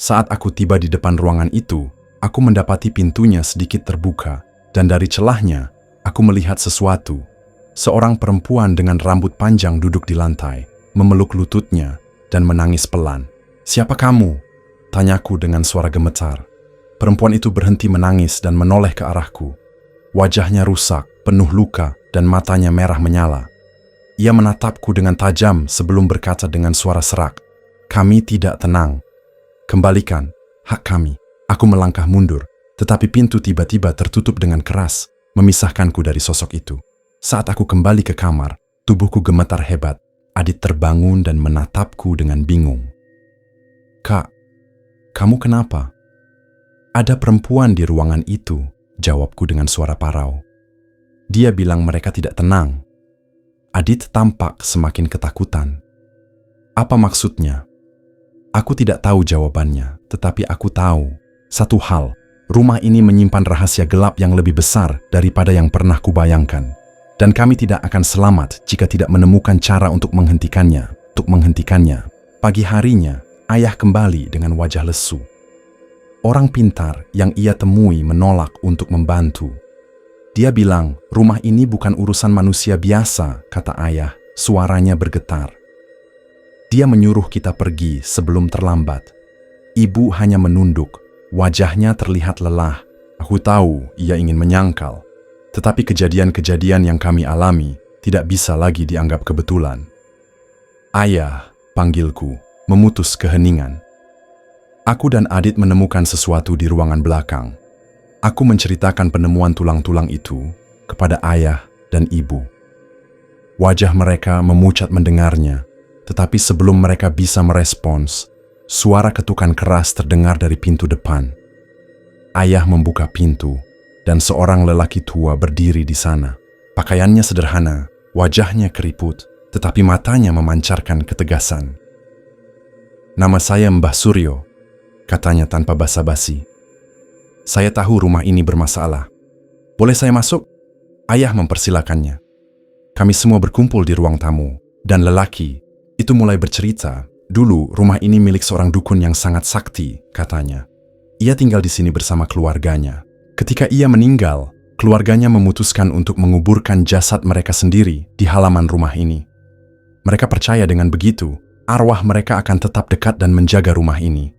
Saat aku tiba di depan ruangan itu, aku mendapati pintunya sedikit terbuka, dan dari celahnya, aku melihat sesuatu. Seorang perempuan dengan rambut panjang duduk di lantai, memeluk lututnya, dan menangis pelan. Siapa kamu? Tanyaku dengan suara gemetar. Perempuan itu berhenti menangis dan menoleh ke arahku. Wajahnya rusak, penuh luka, dan matanya merah menyala. Ia menatapku dengan tajam sebelum berkata dengan suara serak, "Kami tidak tenang. Kembalikan hak kami." Aku melangkah mundur, tetapi pintu tiba-tiba tertutup dengan keras, memisahkanku dari sosok itu. Saat aku kembali ke kamar, tubuhku gemetar hebat. Adit terbangun dan menatapku dengan bingung. "Kak, kamu kenapa?" "Ada perempuan di ruangan itu," jawabku dengan suara parau. "Dia bilang mereka tidak tenang." Adit tampak semakin ketakutan. Apa maksudnya? Aku tidak tahu jawabannya, tetapi aku tahu satu hal, rumah ini menyimpan rahasia gelap yang lebih besar daripada yang pernah kubayangkan. Dan kami tidak akan selamat jika tidak menemukan cara untuk menghentikannya. Pagi harinya, ayah kembali dengan wajah lesu. orang pintar yang ia temui menolak untuk membantu. Dia bilang, rumah ini bukan urusan manusia biasa, kata ayah, suaranya bergetar. Dia menyuruh kita pergi sebelum terlambat. Ibu hanya menunduk, wajahnya terlihat lelah. Aku tahu ia ingin menyangkal, tetapi kejadian-kejadian yang kami alami tidak bisa lagi dianggap kebetulan. Ayah, panggilku, memutus keheningan. Aku dan Adit menemukan sesuatu di ruangan belakang. Aku menceritakan penemuan tulang-tulang itu kepada ayah dan ibu. Wajah mereka memucat mendengarnya, tetapi sebelum mereka bisa merespons, suara ketukan keras terdengar dari pintu depan. Ayah membuka pintu, dan seorang lelaki tua berdiri di sana. Pakaiannya sederhana, wajahnya keriput, tetapi matanya memancarkan ketegasan. Nama saya Mbah Suryo, katanya tanpa basa-basi. Saya tahu rumah ini bermasalah. Boleh saya masuk? Ayah mempersilakannya. Kami semua berkumpul di ruang tamu, dan lelaki itu mulai bercerita. Dulu rumah ini milik seorang dukun yang sangat sakti, katanya. Ia tinggal di sini bersama keluarganya. Ketika ia meninggal, keluarganya memutuskan untuk menguburkan jasad mereka sendiri di halaman rumah ini. Mereka percaya dengan begitu, arwah mereka akan tetap dekat dan menjaga rumah ini.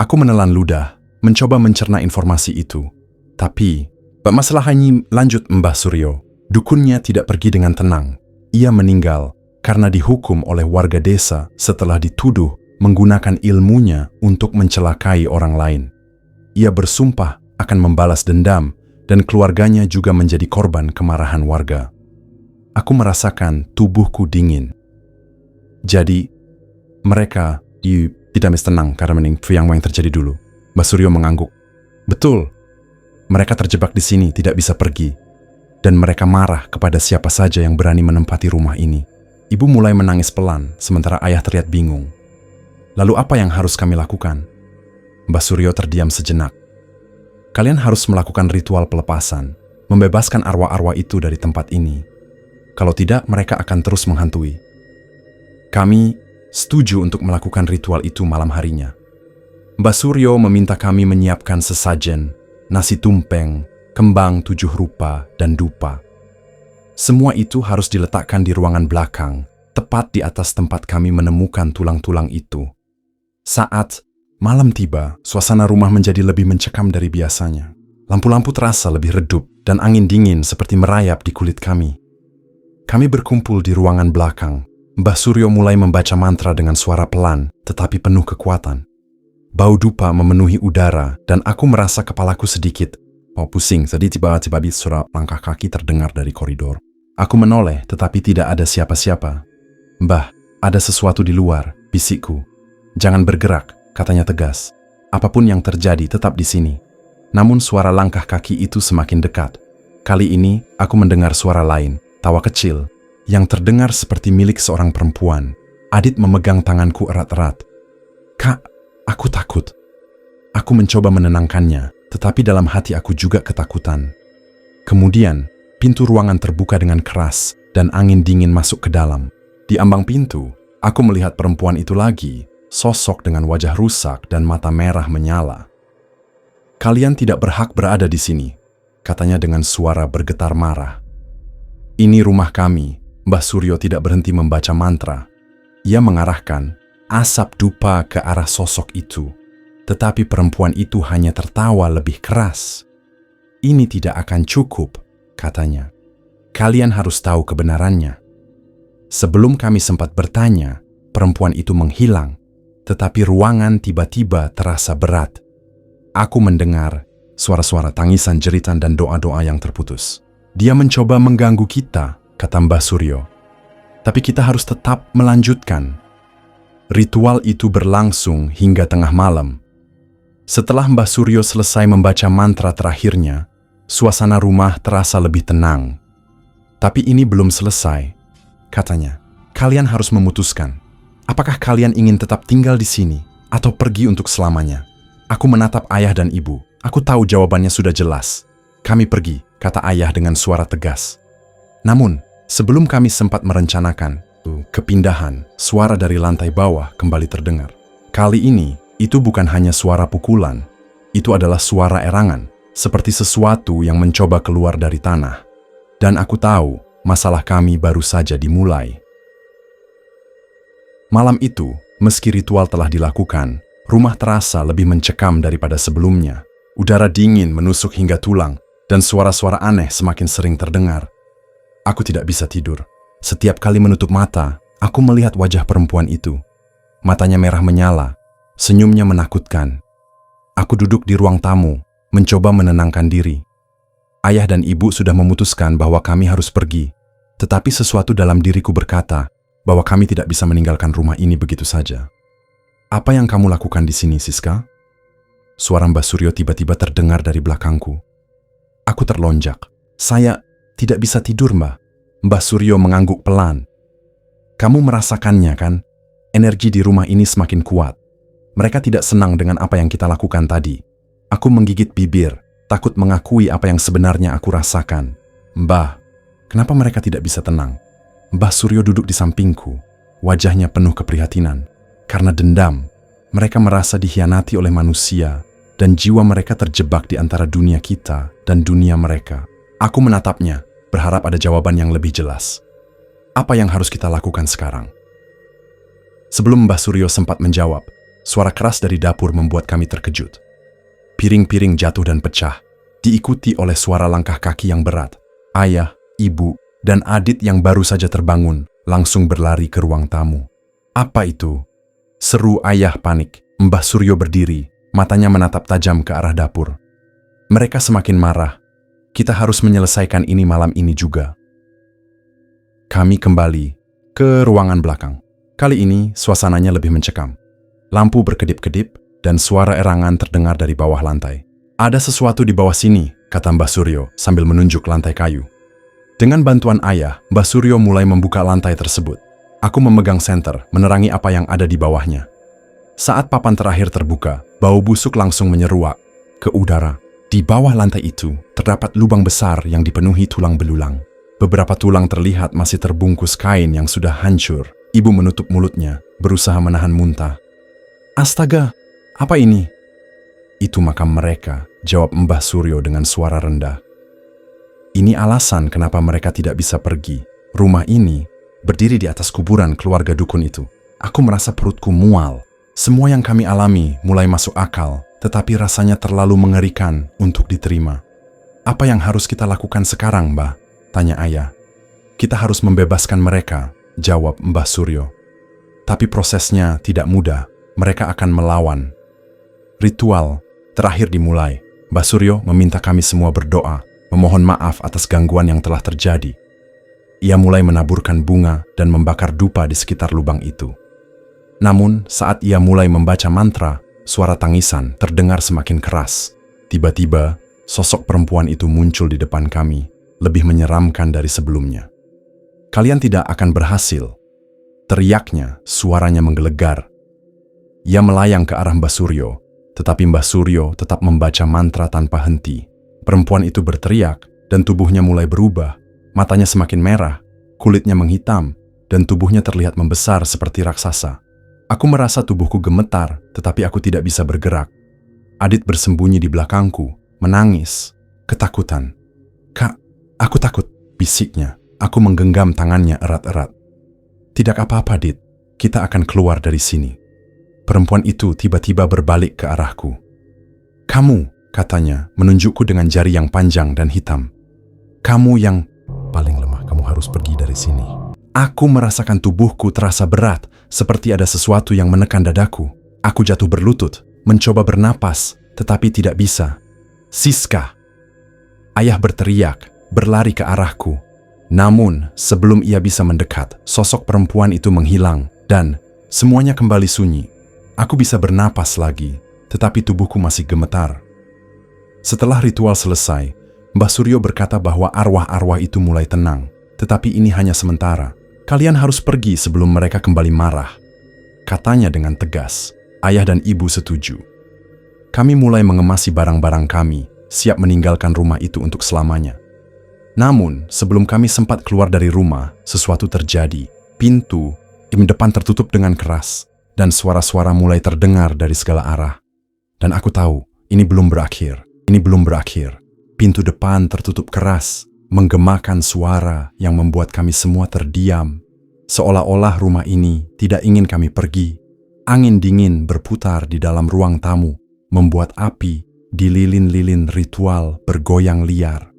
Aku menelan ludah, mencoba mencerna informasi itu. Tapi, masalahnya, lanjut Mbah Suryo, dukunnya tidak pergi dengan tenang. Ia meninggal karena dihukum oleh warga desa setelah dituduh menggunakan ilmunya untuk mencelakai orang lain. Ia bersumpah akan membalas dendam dan keluarganya juga menjadi korban kemarahan warga. Aku merasakan tubuhku dingin. Jadi, mereka tidak tenang karena yang terjadi dulu. Mbah Suryo mengangguk. Betul, mereka terjebak di sini, tidak bisa pergi. Dan mereka marah kepada siapa saja yang berani menempati rumah ini. Ibu mulai menangis pelan, sementara ayah terlihat bingung. Lalu apa yang harus kami lakukan? Mbah Suryo terdiam sejenak. Kalian harus melakukan ritual pelepasan, membebaskan arwah-arwah itu dari tempat ini. Kalau tidak, mereka akan terus menghantui. Kami setuju untuk melakukan ritual itu malam harinya. Mbah Suryo meminta kami menyiapkan sesajen, nasi tumpeng, kembang 7 rupa, dan dupa. Semua itu harus diletakkan di ruangan belakang, tepat di atas tempat kami menemukan tulang-tulang itu. Saat malam tiba, suasana rumah menjadi lebih mencekam dari biasanya. Lampu-lampu terasa lebih redup, dan angin dingin seperti merayap di kulit kami. Kami berkumpul di ruangan belakang. Mbah Suryo mulai membaca mantra dengan suara pelan, tetapi penuh kekuatan. Bau dupa memenuhi udara, dan aku merasa kepalaku sedikit pusing. Tiba-tiba suara langkah kaki terdengar dari koridor. Aku menoleh, tetapi tidak ada siapa-siapa. Mbah, ada sesuatu di luar, bisikku. Jangan bergerak, katanya tegas. Apapun yang terjadi, tetap di sini. Namun suara langkah kaki itu semakin dekat. Kali ini, aku mendengar suara lain, tawa kecil, yang terdengar seperti milik seorang perempuan. Adit memegang tanganku erat-erat. Kak, aku takut. Aku mencoba menenangkannya, tetapi dalam hati aku juga ketakutan. Kemudian, pintu ruangan terbuka dengan keras, dan angin dingin masuk ke dalam. Di ambang pintu, aku melihat perempuan itu lagi, sosok dengan wajah rusak dan mata merah menyala. Kalian tidak berhak berada di sini, katanya dengan suara bergetar marah. Ini rumah kami. Mbah Suryo tidak berhenti membaca mantra. Ia mengarahkan asap dupa ke arah sosok itu. Tetapi perempuan itu hanya tertawa lebih keras. Ini tidak akan cukup, katanya. Kalian harus tahu kebenarannya. Sebelum kami sempat bertanya, perempuan itu menghilang, tetapi ruangan tiba-tiba terasa berat. Aku mendengar suara-suara tangisan, jeritan, dan doa-doa yang terputus. Dia mencoba mengganggu kita, kata Mbah Suryo. Tapi kita harus tetap melanjutkan. Ritual itu berlangsung hingga tengah malam. Setelah Mbah Suryo selesai membaca mantra terakhirnya, suasana rumah terasa lebih tenang. Tapi ini belum selesai, katanya. Kalian harus memutuskan. Apakah kalian ingin tetap tinggal di sini atau pergi untuk selamanya? Aku menatap ayah dan ibu. Aku tahu jawabannya sudah jelas. Kami pergi, kata ayah dengan suara tegas. Namun, sebelum kami sempat merencanakan kepindahan, suara dari lantai bawah kembali terdengar. Kali ini, itu bukan hanya suara pukulan. Itu adalah suara erangan, seperti sesuatu yang mencoba keluar dari tanah. Dan aku tahu, masalah kami baru saja dimulai. Malam itu, meski ritual telah dilakukan, rumah terasa lebih mencekam daripada sebelumnya. Udara dingin menusuk hingga tulang, dan suara-suara aneh semakin sering terdengar. Aku tidak bisa tidur. Setiap kali menutup mata, aku melihat wajah perempuan itu. Matanya merah menyala, senyumnya menakutkan. Aku duduk di ruang tamu, mencoba menenangkan diri. Ayah dan ibu sudah memutuskan bahwa kami harus pergi, tetapi sesuatu dalam diriku berkata bahwa kami tidak bisa meninggalkan rumah ini begitu saja. Apa yang kamu lakukan di sini, Siska? Suara Mbah Suryo tiba-tiba terdengar dari belakangku. Aku terlonjak. Saya tidak bisa tidur, Mbah. Mbah Suryo mengangguk pelan. Kamu merasakannya, kan? Energi di rumah ini semakin kuat. Mereka tidak senang dengan apa yang kita lakukan tadi. Aku menggigit bibir, takut mengakui apa yang sebenarnya aku rasakan. Mbah, kenapa mereka tidak bisa tenang? Mbah Suryo duduk di sampingku, wajahnya penuh keprihatinan. Karena dendam, mereka merasa dikhianati oleh manusia, dan jiwa mereka terjebak di antara dunia kita dan dunia mereka. Aku menatapnya, berharap ada jawaban yang lebih jelas. Apa yang harus kita lakukan sekarang? Sebelum Mbah Suryo sempat menjawab, suara keras dari dapur membuat kami terkejut. Piring-piring jatuh dan pecah, diikuti oleh suara langkah kaki yang berat. Ayah, ibu, dan Adit yang baru saja terbangun langsung berlari ke ruang tamu. Apa itu? Seru ayah panik. Mbah Suryo berdiri, matanya menatap tajam ke arah dapur. Mereka semakin marah. Kita harus menyelesaikan ini malam ini juga. Kami kembali ke ruangan belakang. Kali ini suasananya lebih mencekam. Lampu berkedip-kedip dan suara erangan terdengar dari bawah lantai. Ada sesuatu di bawah sini, kata Mbah Suryo sambil menunjuk lantai kayu. Dengan bantuan ayah, Mbah Suryo mulai membuka lantai tersebut. Aku memegang senter, menerangi apa yang ada di bawahnya. Saat papan terakhir terbuka, bau busuk langsung menyeruak ke udara. Di bawah lantai itu, terdapat lubang besar yang dipenuhi tulang belulang. Beberapa tulang terlihat masih terbungkus kain yang sudah hancur. Ibu menutup mulutnya, berusaha menahan muntah. Astaga, apa ini? Itu makam mereka, jawab Mbah Suryo dengan suara rendah. Ini alasan kenapa mereka tidak bisa pergi. Rumah ini berdiri di atas kuburan keluarga dukun itu. Aku merasa perutku mual. Semua yang kami alami mulai masuk akal, tetapi rasanya terlalu mengerikan untuk diterima. Apa yang harus kita lakukan sekarang, Mbah? Tanya ayah. Kita harus membebaskan mereka, jawab Mbah Suryo. Tapi prosesnya tidak mudah. Mereka akan melawan. Ritual terakhir dimulai. Mbah Suryo meminta kami semua berdoa, memohon maaf atas gangguan yang telah terjadi. Ia mulai menaburkan bunga dan membakar dupa di sekitar lubang itu. Namun, saat ia mulai membaca mantra, suara tangisan terdengar semakin keras. Tiba-tiba, sosok perempuan itu muncul di depan kami, lebih menyeramkan dari sebelumnya. Kalian tidak akan berhasil. Teriaknya, suaranya menggelegar. Ia melayang ke arah Mbah Suryo, tetapi Mbah Suryo tetap membaca mantra tanpa henti. Perempuan itu berteriak, dan tubuhnya mulai berubah. Matanya semakin merah, kulitnya menghitam, dan tubuhnya terlihat membesar seperti raksasa. Aku merasa tubuhku gemetar, tetapi aku tidak bisa bergerak. Adit bersembunyi di belakangku, menangis, ketakutan. Kak, aku takut, bisiknya. Aku menggenggam tangannya erat-erat. Tidak apa-apa, Dit. Kita akan keluar dari sini. Perempuan itu tiba-tiba berbalik ke arahku. Kamu, katanya, menunjukku dengan jari yang panjang dan hitam. Kamu yang paling lemah, kamu harus pergi dari sini. Aku merasakan tubuhku terasa berat, seperti ada sesuatu yang menekan dadaku. Aku jatuh berlutut, mencoba bernapas, tetapi tidak bisa. Siska! Ayah berteriak, berlari ke arahku. Namun, sebelum ia bisa mendekat, sosok perempuan itu menghilang, dan semuanya kembali sunyi. Aku bisa bernapas lagi, tetapi tubuhku masih gemetar. Setelah ritual selesai, Mbah Suryo berkata bahwa arwah-arwah itu mulai tenang, tetapi ini hanya sementara. Kalian harus pergi sebelum mereka kembali marah. Katanya dengan tegas. Ayah dan ibu setuju. Kami mulai mengemasi barang-barang kami, siap meninggalkan rumah itu untuk selamanya. Namun, sebelum kami sempat keluar dari rumah, sesuatu terjadi. Pintu depan tertutup dengan keras, dan suara-suara mulai terdengar dari segala arah. Dan aku tahu, ini belum berakhir. Ini belum berakhir. Pintu depan tertutup keras, menggemakan suara yang membuat kami semua terdiam. Seolah-olah rumah ini tidak ingin kami pergi. Angin dingin berputar di dalam ruang tamu, membuat api di lilin-lilin ritual bergoyang liar.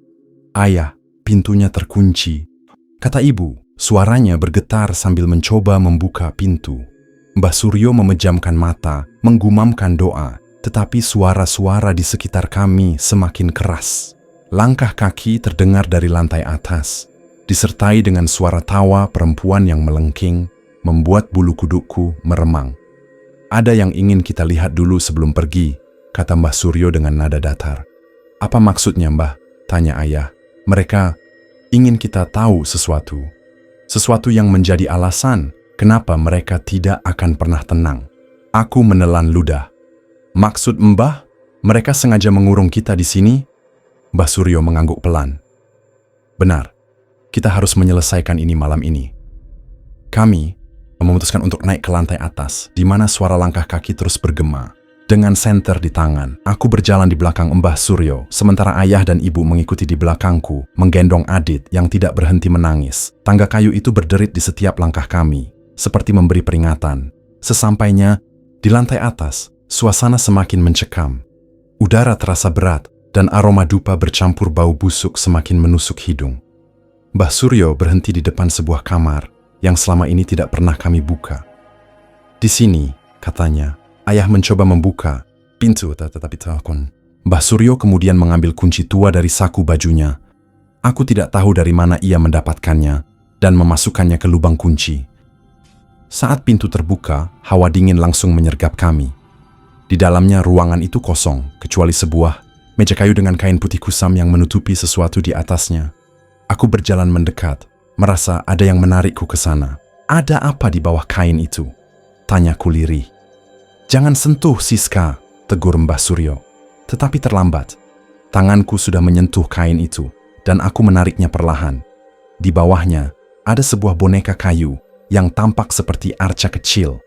"Ayah, pintunya terkunci," kata ibu. Suaranya bergetar sambil mencoba membuka pintu. Mbah Suryo memejamkan mata, menggumamkan doa, tetapi suara-suara di sekitar kami semakin keras. Langkah kaki terdengar dari lantai atas, disertai dengan suara tawa perempuan yang melengking, membuat bulu kudukku meremang. "Ada yang ingin kita lihat dulu sebelum pergi," kata Mbah Suryo dengan nada datar. "Apa maksudnya, Mbah?" tanya ayah. "Mereka ingin kita tahu sesuatu. Sesuatu yang menjadi alasan kenapa mereka tidak akan pernah tenang." Aku menelan ludah. "Maksud Mbah, mereka sengaja mengurung kita di sini?" Mbah Suryo mengangguk pelan. "Benar, kita harus menyelesaikan ini malam ini." Kami memutuskan untuk naik ke lantai atas, di mana suara langkah kaki terus bergema. Dengan senter di tangan, aku berjalan di belakang Mbah Suryo, sementara ayah dan ibu mengikuti di belakangku, menggendong Adit yang tidak berhenti menangis. Tangga kayu itu berderit di setiap langkah kami, seperti memberi peringatan. Sesampainya di lantai atas, suasana semakin mencekam. Udara terasa berat, dan aroma dupa bercampur bau busuk semakin menusuk hidung. Mbah Suryo berhenti di depan sebuah kamar yang selama ini tidak pernah kami buka. "Di sini," katanya. Ayah mencoba membuka pintu, tetapi takon. Mbah Suryo kemudian mengambil kunci tua dari saku bajunya. Aku tidak tahu dari mana ia mendapatkannya dan memasukkannya ke lubang kunci. Saat pintu terbuka, hawa dingin langsung menyergap kami. Di dalamnya ruangan itu kosong, kecuali sebuah meja kayu dengan kain putih kusam yang menutupi sesuatu di atasnya. Aku berjalan mendekat, merasa ada yang menarikku ke sana. "Ada apa di bawah kain itu?" tanyaku lirih. "Jangan sentuh, Siska," tegur Mbah Suryo. Tetapi terlambat. Tanganku sudah menyentuh kain itu, dan aku menariknya perlahan. Di bawahnya, ada sebuah boneka kayu yang tampak seperti arca kecil.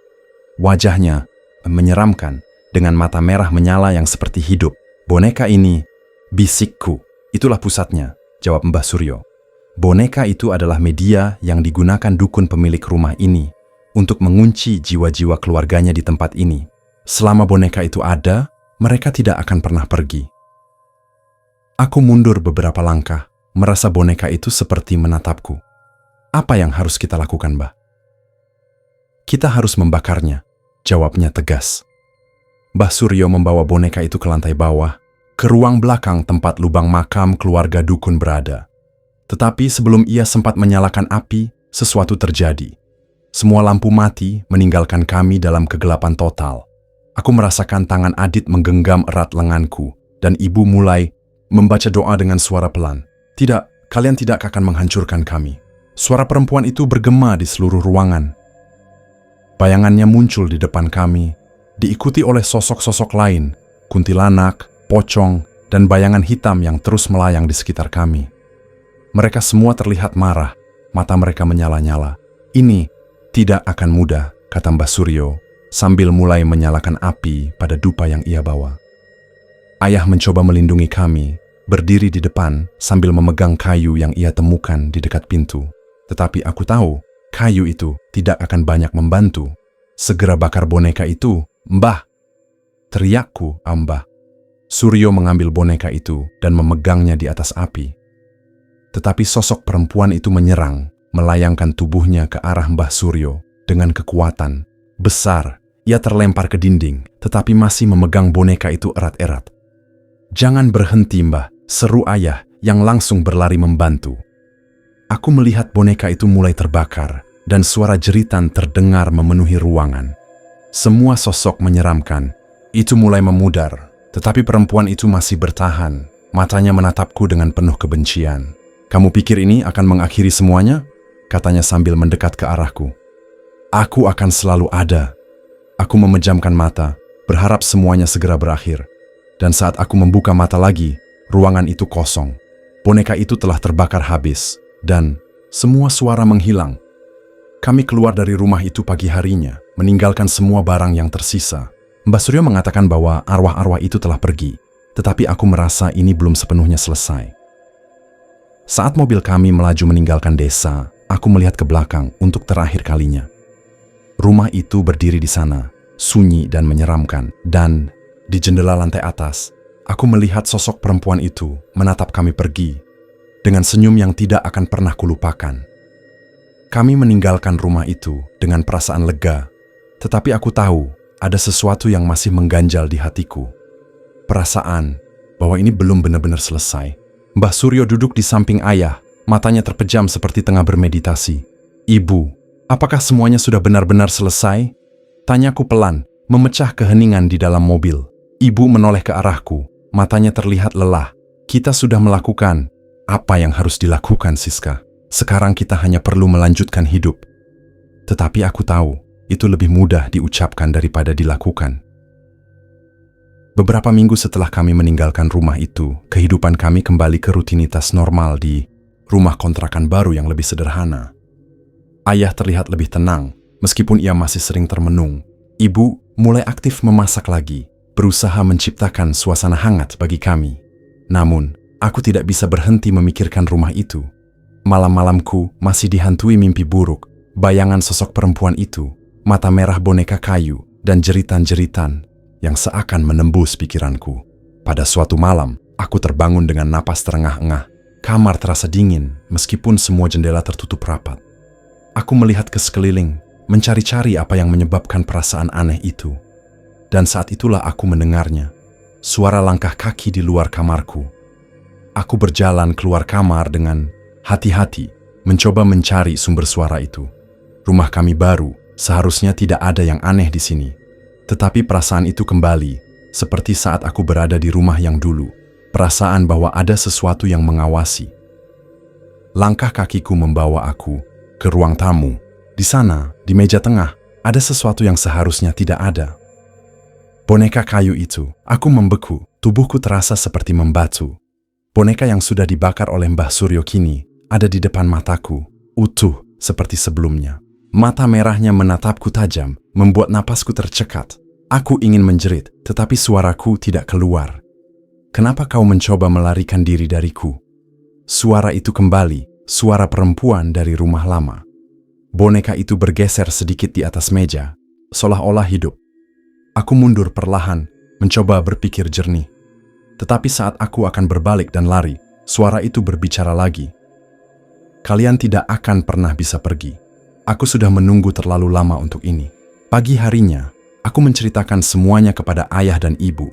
Wajahnya menyeramkan, dengan mata merah menyala yang seperti hidup. "Boneka ini," bisikku. "Itulah pusatnya," jawab Mbah Suryo. "Boneka itu adalah media yang digunakan dukun pemilik rumah ini untuk mengunci jiwa-jiwa keluarganya di tempat ini. Selama boneka itu ada, mereka tidak akan pernah pergi." Aku mundur beberapa langkah, merasa boneka itu seperti menatapku. "Apa yang harus kita lakukan, Mbah?" "Kita harus membakarnya," jawabnya tegas. Mbah Suryo membawa boneka itu ke lantai bawah, ke ruang belakang tempat lubang makam keluarga dukun berada. Tetapi sebelum ia sempat menyalakan api, sesuatu terjadi. Semua lampu mati, meninggalkan kami dalam kegelapan total. Aku merasakan tangan Adit menggenggam erat lenganku, dan ibu mulai membaca doa dengan suara pelan. "Tidak, kalian tidak akan menghancurkan kami." Suara perempuan itu bergema di seluruh ruangan. Bayangannya muncul di depan kami, diikuti oleh sosok-sosok lain, kuntilanak, pocong, dan bayangan hitam yang terus melayang di sekitar kami. Mereka semua terlihat marah, mata mereka menyala-nyala. "Ini tidak akan mudah," kata Mbah Suryo, sambil mulai menyalakan api pada dupa yang ia bawa. Ayah mencoba melindungi kami, berdiri di depan sambil memegang kayu yang ia temukan di dekat pintu. Tetapi aku tahu, kayu itu tidak akan banyak membantu. "Segera bakar boneka itu, Mbah!" teriakku, Mbah. Suryo mengambil boneka itu dan memegangnya di atas api. Tetapi sosok perempuan itu menyerang, melayangkan tubuhnya ke arah Mbah Suryo dengan kekuatan besar. Ia terlempar ke dinding, tetapi masih memegang boneka itu erat-erat. "Jangan berhenti, Mbah," seru ayah yang langsung berlari membantu. Aku melihat boneka itu mulai terbakar, dan suara jeritan terdengar memenuhi ruangan. Semua sosok menyeramkan. Itu mulai memudar, tetapi perempuan itu masih bertahan. Matanya menatapku dengan penuh kebencian. "Kamu pikir ini akan mengakhiri semuanya?" katanya sambil mendekat ke arahku. "Aku akan selalu ada." Aku memejamkan mata, berharap semuanya segera berakhir. Dan saat aku membuka mata lagi, ruangan itu kosong. Boneka itu telah terbakar habis, dan semua suara menghilang. Kami keluar dari rumah itu pagi harinya, meninggalkan semua barang yang tersisa. Mbah Suryo mengatakan bahwa arwah-arwah itu telah pergi, tetapi aku merasa ini belum sepenuhnya selesai. Saat mobil kami melaju meninggalkan desa, aku melihat ke belakang untuk terakhir kalinya. Rumah itu berdiri di sana, sunyi dan menyeramkan, dan di jendela lantai atas, aku melihat sosok perempuan itu menatap kami pergi dengan senyum yang tidak akan pernah kulupakan. Kami meninggalkan rumah itu dengan perasaan lega, tetapi aku tahu ada sesuatu yang masih mengganjal di hatiku. Perasaan bahwa ini belum benar-benar selesai. Mbah Suryo duduk di samping ayah, matanya terpejam seperti tengah bermeditasi. "Ibu, apakah semuanya sudah benar-benar selesai?" Tanyaku pelan, memecah keheningan di dalam mobil. Ibu menoleh ke arahku, matanya terlihat lelah. "Kita sudah melakukan apa yang harus dilakukan, Siska. Sekarang kita hanya perlu melanjutkan hidup." Tetapi aku tahu, itu lebih mudah diucapkan daripada dilakukan. Beberapa minggu setelah kami meninggalkan rumah itu, kehidupan kami kembali ke rutinitas normal di rumah kontrakan baru yang lebih sederhana. Ayah terlihat lebih tenang, meskipun ia masih sering termenung. Ibu mulai aktif memasak lagi, berusaha menciptakan suasana hangat bagi kami. Namun, aku tidak bisa berhenti memikirkan rumah itu. Malam-malamku masih dihantui mimpi buruk, bayangan sosok perempuan itu, mata merah boneka kayu, dan jeritan-jeritan yang seakan menembus pikiranku. Pada suatu malam, aku terbangun dengan napas terengah-engah. Kamar terasa dingin, meskipun semua jendela tertutup rapat. Aku melihat ke sekeliling, mencari-cari apa yang menyebabkan perasaan aneh itu. Dan saat itulah aku mendengarnya, suara langkah kaki di luar kamarku. Aku berjalan keluar kamar dengan hati-hati, mencoba mencari sumber suara itu. Rumah kami baru, seharusnya tidak ada yang aneh di sini. Tetapi perasaan itu kembali, seperti saat aku berada di rumah yang dulu. Perasaan bahwa ada sesuatu yang mengawasi. Langkah kakiku membawa aku ke ruang tamu. Di sana, di meja tengah, ada sesuatu yang seharusnya tidak ada. Boneka kayu itu, aku membeku, tubuhku terasa seperti membatu. Boneka yang sudah dibakar oleh Mbah Suryo kini ada di depan mataku, utuh seperti sebelumnya. Mata merahnya menatapku tajam, membuat napasku tercekat. Aku ingin menjerit, tetapi suaraku tidak keluar. "Kenapa kau mencoba melarikan diri dariku?" Suara itu kembali, suara perempuan dari rumah lama. Boneka itu bergeser sedikit di atas meja, seolah-olah hidup. Aku mundur perlahan, mencoba berpikir jernih. Tetapi saat aku akan berbalik dan lari, suara itu berbicara lagi. "Kalian tidak akan pernah bisa pergi. Aku sudah menunggu terlalu lama untuk ini." Pagi harinya, aku menceritakan semuanya kepada ayah dan ibu.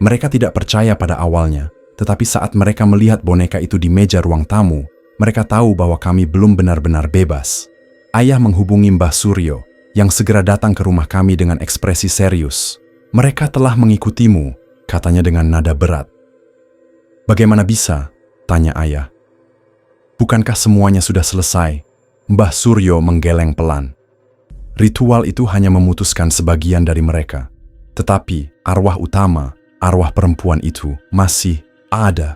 Mereka tidak percaya pada awalnya, tetapi saat mereka melihat boneka itu di meja ruang tamu, mereka tahu bahwa kami belum benar-benar bebas. Ayah menghubungi Mbah Suryo, yang segera datang ke rumah kami dengan ekspresi serius. "Mereka telah mengikutimu," katanya dengan nada berat. "Bagaimana bisa?" tanya ayah. "Bukankah semuanya sudah selesai?" Mbah Suryo menggeleng pelan. "Ritual itu hanya memutuskan sebagian dari mereka. Tetapi arwah utama, arwah perempuan itu masih ada.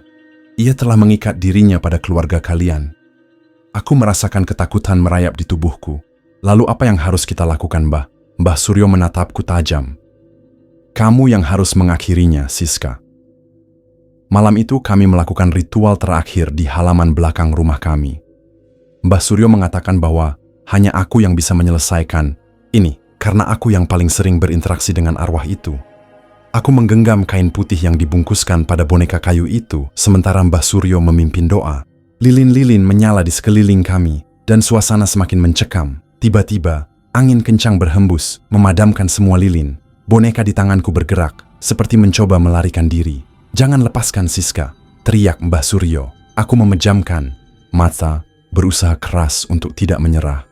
Ia telah mengikat dirinya pada keluarga kalian." Aku merasakan ketakutan merayap di tubuhku. "Lalu apa yang harus kita lakukan, Mbah?" Mbah Suryo menatapku tajam. "Kamu yang harus mengakhirinya, Siska." Malam itu kami melakukan ritual terakhir di halaman belakang rumah kami. Mbah Suryo mengatakan bahwa hanya aku yang bisa menyelesaikan ini, karena aku yang paling sering berinteraksi dengan arwah itu. Aku menggenggam kain putih yang dibungkuskan pada boneka kayu itu, sementara Mbah Suryo memimpin doa. Lilin-lilin menyala di sekeliling kami, dan suasana semakin mencekam. Tiba-tiba, angin kencang berhembus, memadamkan semua lilin. Boneka di tanganku bergerak, seperti mencoba melarikan diri. "Jangan lepaskan, Siska," teriak Mbah Suryo. Aku memejamkan mata, berusaha keras untuk tidak menyerah.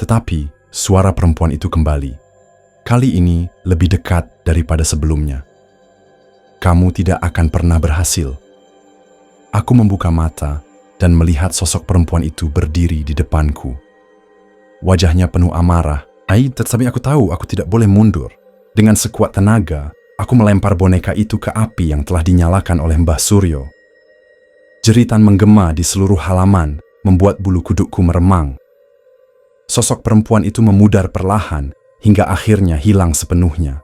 Tetapi, suara perempuan itu kembali. Kali ini lebih dekat daripada sebelumnya. "Kamu tidak akan pernah berhasil." Aku membuka mata dan melihat sosok perempuan itu berdiri di depanku. Wajahnya penuh amarah. Tetapi aku tahu aku tidak boleh mundur. Dengan sekuat tenaga, aku melempar boneka itu ke api yang telah dinyalakan oleh Mbah Suryo. Jeritan menggema di seluruh halaman, membuat bulu kudukku meremang. Sosok perempuan itu memudar perlahan, hingga akhirnya hilang sepenuhnya.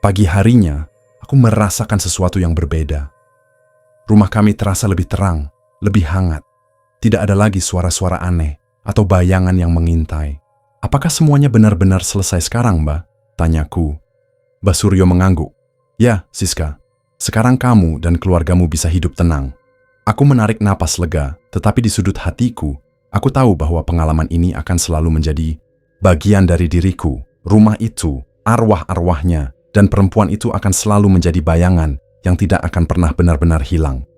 Pagi harinya, aku merasakan sesuatu yang berbeda. Rumah kami terasa lebih terang, lebih hangat. Tidak ada lagi suara-suara aneh atau bayangan yang mengintai. Apakah semuanya benar-benar selesai sekarang, Mbak? Tanyaku. Mbak Suryo mengangguk. Ya, Siska. Sekarang kamu dan keluargamu bisa hidup tenang. Aku menarik napas lega, tetapi di sudut hatiku, aku tahu bahwa pengalaman ini akan selalu menjadi bagian dari diriku. Rumah itu, arwah-arwahnya, dan perempuan itu akan selalu menjadi bayangan yang tidak akan pernah benar-benar hilang.